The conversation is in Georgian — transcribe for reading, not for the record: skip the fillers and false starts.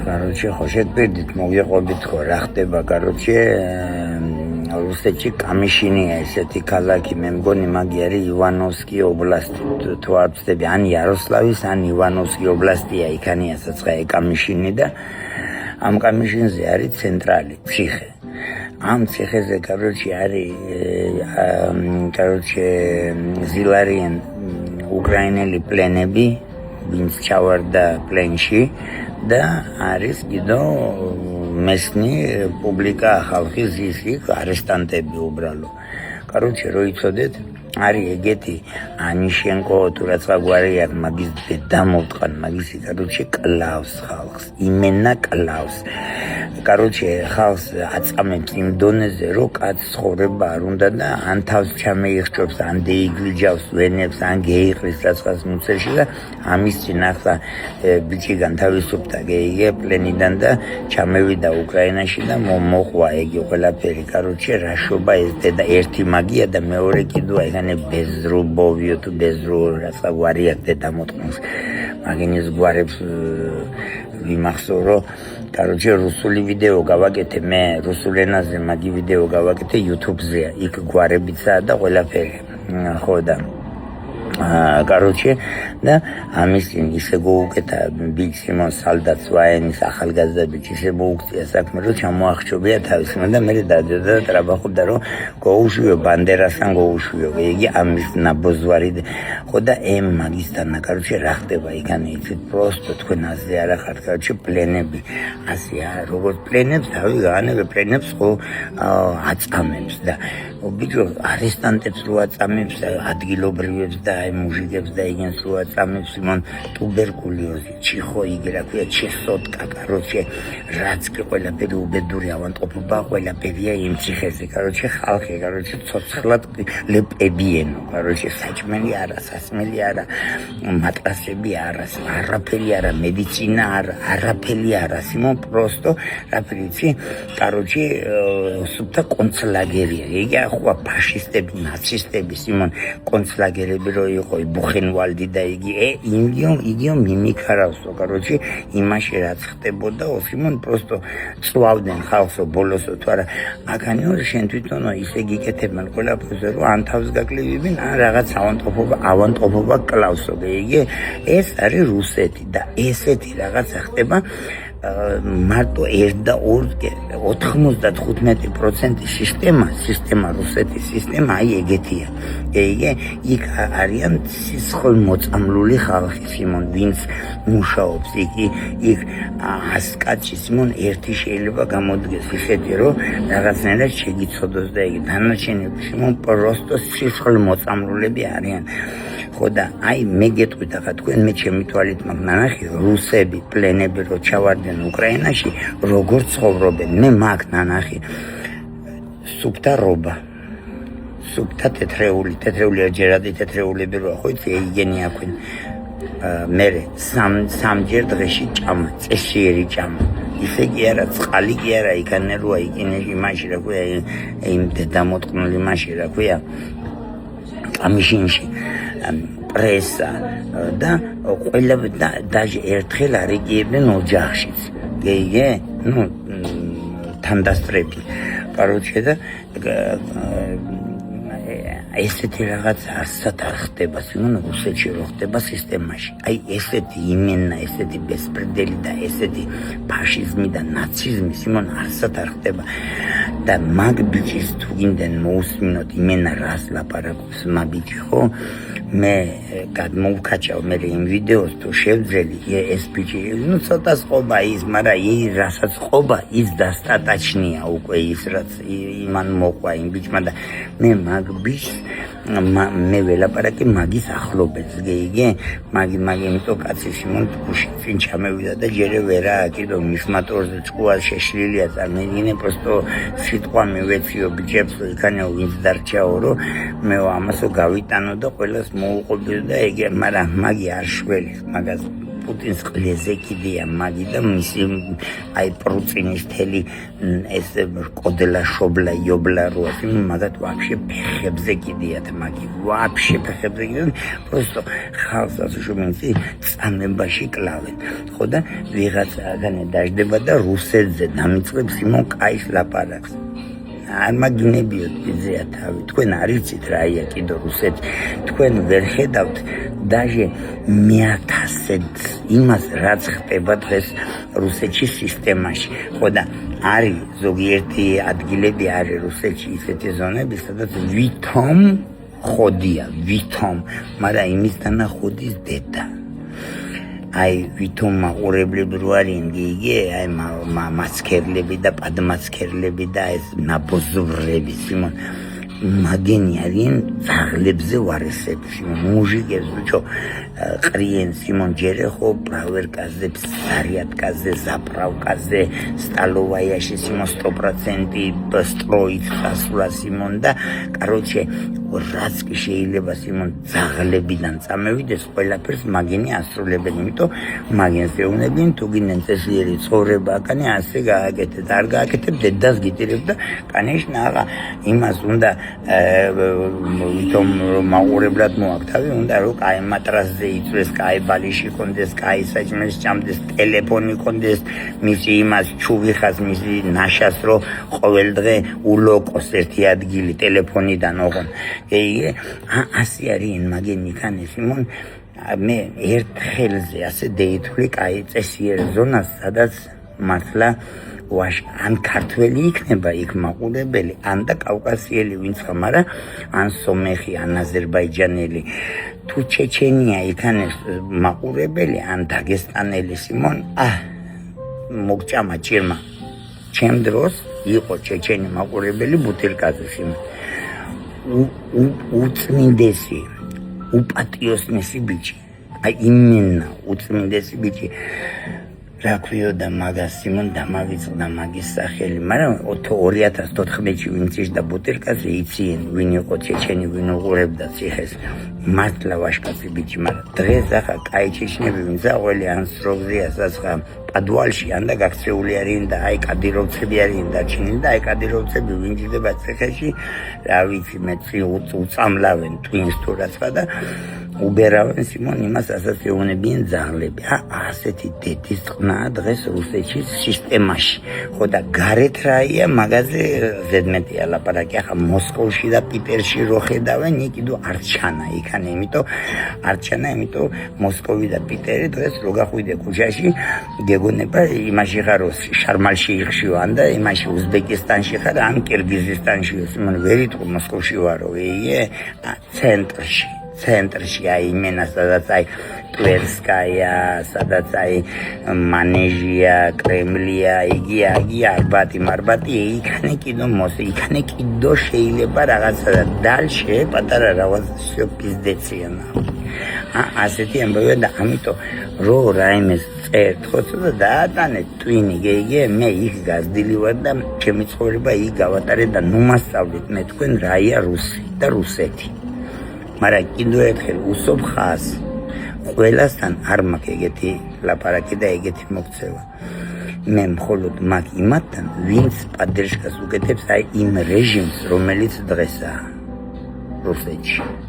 Короче, хочет передать, могу ходить хорахтеба. Короче, რუსეთში კამიშინია ესეთი ქალაქი, მე მგონი მაგი არის ივანოვსკი ობლასტი, თუ არ ვცდები, ან იაროსლავის, ან ივანოვსკი ობლასტია, იქანია საცხა კამიშინი და ამ კამიშინზე არის ცენტრალი ციხე. ამ ციხეზე არის ზილარიან უკრაინელი პლენები, ვინც ჩავარდა პლენში და არის კიდო მესნი პუბლიკა ხალხი ზის იქ არესტანტები უბრალო. Короче, რო იცოდეთ, არის ეგეთი ანიშენკო თუ რაცა გვარი აქვს, მაგის დედამოვტყან, მაგისი короче კლავს ხალხს, იმენა კლავს. Короче, ხალხს აწამებს იმ დონეზე, რომ კაც ცხოვრება არ უნდა და ან თავს ჩამეიხჭობს, ან დეიგლიჯავს ვენებს, ან გეიყრის რაცხას მუცელში და ამის წინ ახლა ბიჭი განთავისუფლდა გეიგე პლენიდან და ჩამევიდა უკრაინაში და მოყვა იგი ყველაფერი. Короче, რაშობა ეს და ერთი მაგია და მეორე კიდოა ეგანე ბეზრუბოვიო თუ ბეზრო რაცა გვარი აქვს დედამოტყნს. მაგინის გვარებს ვიმახსოვრო. Короче, რუსული ვიდეო გავაკეთე მე, რუსულ ენაზე მაგი ვიდეო გავაკეთე YouTube-ზე, იქ გვარებიცაა და ყველაფერი. ხო და Короче, და ამის წინ ისე გოუკეთა ბიჭს იმონ სალდაც ვაენის ახალგაზრდა ბიჭი ისე მოუქცია საქმე, რომ ჩამოახშობია თავის და მე დადედა და ტრაბახობდა, რომ გოუშვიო ბანდერასთან გოუშვიო. იგი ამის ნაბოძვარი ხო და მაგისთან, Короче, რა ხდება იქანი, იცით, პროსტო თქვენ ასე არა ხართ, Короче, პლენები. ასეა, როგორც პლენებს თავი გაანებე, პლენებს ხო აწამებს და ბიჭო არესტანტებს რო აწამებს, ადგილობრივებს და მუჟიკებს და იგენს რო აწამებს, იმონ ტუბერკულოზი, ჩიხო იგი რა ქვია, ჩესოტკა, Короче, რაც კი ყველაფერი უბედური ავანტყოფობა, ყველაფერია იმ ციხეზე. Короче, ხალხი, Короче, ცოცხლად ლებებიენო, Короче, საჭმელი არა, სასმელი არა, მატრასები არა, არაფერი არა, მედიცინა არა, არაფერი არა, სიმონ პროსტო, რაფერი იცი, Короче, სუფთა კონცლაგერია. იგი ახლა ფაშისტები, ნაცისტები, სიმონ კონცლაგერები რო იყო ბუხენვალდი და იგი იგიო მიმიქარავსო. Короче, იმაში რაც ხდებოდა, სიმონ პროსტო წვავდნენ ხალხსო ბოლოსო თუ არა. აქანიო შენ თვითონო ისე გიკეთებენ ყველაფერზე, რომ ან თავს გაკლივებინ, ან რაღაც ავანტყოფობა კლავსო. იგი ეს არის რუსეთი და ესეთი რაღაცა ხდება მარტო 95% სისტემა რუსეთის სისტემა აი ეგეთია. იქ არიან სისხლ მოწამლული ხალხი, სიმონ ვინც მუშაობს იქ 100 კაცი, სიმონ ერთი შეიძლება გამოდგეს ისეთი, რომ რაღაცნაირად შეგიცოდოს და იგი დანარჩენები სიმონ პროსტო სისხლ მოწამლულები არიან. ხო და აი მე გეტყვით ახლა თქვენ მე ჩემი თვალით მაგ ნანახი რუსები პლენები რო ჩავარდნენ უკრაინაში როგორ ცხოვრობენ მე მაგ ნანახი სუფთა რობა სუფთა თეთრეული ჯერადი თეთრეულები რო ხო იცი იგენი აქვენ მე სამჯერ დღეში ჭამა წესიერი ჭამა ისე კი არა წყალი კი არა იქანე როა იკინეში მაშინ რა ქვია იმ დედამოტყნული მაშინ რა ქვია კამიშინში პრესა და ყველა დაჟე ერთხელ არიგებენ ოჯახშიც. გეიგე? თანდასწრები. Короче, და ესეთი რაღაც არსად არ ხდება, სიმონ რუსეთში რო ხდება სისტემაში. აი ესეთი იმენა, ესეთი ბესპრედელი და ესეთი ფაშიზმი და ნაციზმი, სიმონ არსად არ ხდება. და მაგ ბიჭის თუ გინდენ მოусმინოთ იმენა რას ლაპარაკობს მაგიჩი ხო? მე გადმოვკაჩავ მე იმ ვიდეოს თუ შევძელი ეს ბიჭი ცოტა სყობა ის, მაგრამ რასაც ყობა ის დასტატაჩნია უკვე ის რაც იმან მოყვა იმ ბიჭმა და მე მაგ ბიჭს მე ველაპარაკი მაგის ახლობელს გეიგე მაგი იმიტომ კაცი სიმონ ტყუში წინ ჩამევიდა და ჯერე ვერა კიდო მის მატორზე ჭკუა შეშლილია წარმეგინე პროსტო სიტყვა მივეციო ბიჭებს იქანე ვინც დარჩაო რომ მე ამასო გავიტანო და ყველას მოუყობილ და ეგ მაგრამ მაგი არ შველი მაგას პუტინს ყლეზე კიდია მაგი და მისი აი პრუცინის თელი ეს კოდლა შობლა იობლა როასი მაგათ ვაფშე ფეხებზე კიდიათ მაგი ვაფშე ფეხებზე კიდიან просто ხალხს ასუშობინცი წამებაში კლავენ ხო და ვიღაცაგანე დაждდება და რუსეთზე დამიწყებს იმონ კაის ლაპარაკს არ მაგინებიოთ ბიძია თავი თქვენ არ იცით რაია კიდო რუსეთ თქვენ ვერ ხედავთ даже მეათასად იმას რაც ხდება დღეს რუსეთში სისტემაში ხო და არის ზოგიერთი ადგილები არის რუსეთში ისეთი ზონები სადაც ვითომ ხოდია ვითომ მაგრამ იმისთანა ხოდის დედა აი ვითომ მაყურებლები რო არიან გიგე აი მაცქერლები და პადმაცქერლები და ეს ნაბოზვრები სიმონ მაგენი არიან ძაღლებზე ვარესებში მუჟიკებს ბიჭო ყრიენ სიმონ ჯერე ხო პრავერკაზე ზარიატკაზე ზაპრავკაზე სტალოვაიაში სიმონ 100% სტროით გასვლა სიმონ და კაროჩე რაც კი შეიძლება სიმონ ძაღლებიდან წამევიდეს ყველაფერს მაგენი ასრულებენ იმიტომ მაგენს ეუბნებიან თუ გინდენ წესიერი ცხოვრება აკანე ასე გააკეთეთ არ გააკეთებ დედას გიტირებ და კანეშნაღა იმას უნდა ვითომ მაყურებლად მოაქვს თავი უნდა რომ კაი მატრასზე იწვეს კაი ბალიში კონდეს კაი საჭმელს ჭამდეს ტელეფონი კონდეს მისი იმას ჩუვიხას მისი ნაშას რომ ყოველდღე ულოკოს ერთი ადგილი ტელეფონიდან ოღონ ეე ასე არიან მაგენი კანე სიმონ მე ერთხელზე ასე დეითვლი კაი წესიერ ზონას სადაც მართლა ან ქართველი იქნება იქ მაყურებელი ან და კავკასიელი ვინც ხარ მაგრამ ან სომეხი ან აზერბაიჯანელი თუ ჩეჩენია იქანეს მაყურებელი ან დაგესტანელი სიმონ მოგჭამა ჭირმა ჩემ დროს იყო ჩეჩენი მაყურებელი ბუტილკაზე სიმონ უწმინდესი უპატიოსნესი ბიჭი აი იმენა უწმინდესი ბიჭი რა ქვიოდა მაგას სიმონ დამავიწყდა მაგის სახელი მაგრამ 2014-ში ვინც იჯდა ბუტილკაზე იციან ვინ იყო ჩეჩენი ვინ უყურებდა ციხეს მართლა ვაშკაცი ბიჭი მაგრამ დღეს ახლა კაი ჩეჩნები ვინც აღველი ან სროგზია სასხა პადვალში ან და გაქცეული არიან და აი კადიროვცები არიან დარჩენილი და აი კადიროვცები ვინ ჯდება ციხეში რა ვიცი მე უწამლავენ twins თუ რაცა და უბერავენ სიმონ იმას ასაც ეუბნებიან ძაღლები ასეთი დედის წყნაა დღეს რუსეთში სისტემაში ხო და გარეთ რაია მაგაზე ზედმეტია ლაპარაკი ახლა მოსკოვში და პიტერში რო ხედავენ იქ არ ჩანა იქანე იმიტომ მოსკოვი და პიტერი დღეს რო გახვიდე ქუჩაში გეგონება იმაში ხარ შარმალში იხშივან და იმაში უზბეკისტანში ხარ ან კირგიზისტანში სიმონ ვერ იტყვი მოსკოვში ვარო ცენტრში აი იმენა სადაც აი ტვერსკაია სადაც აი მანეჟია კრემლია იგი არბატი იქანე კიდო შეიძლება რაღაცა დალშე პატარა რაღაც სიოპიზდეცია ასეთი ამბავია და ამიტომ რო რაიმეს წერთ ხო ცოტა დაატანეთ ტვინი გეგე მე იქ გაზრდილი ვარ და ჩემი ცხოვრება იქ გავატარე და ნუ მასწავლეთ მე თქვენ რაია რუსი და რუსეთი მაგრამ კიდევ ერთხელ უსოფ ხას ყველასთან არ მაქვს ეგეთი ლაპარაკი და ეგეთი მოქცევა მე მხოლოდ მაქვს იმათთან ვინც პადერშკას უკეთებს აი იმ რეჟიმს რომელიც დღესაა რუსეთში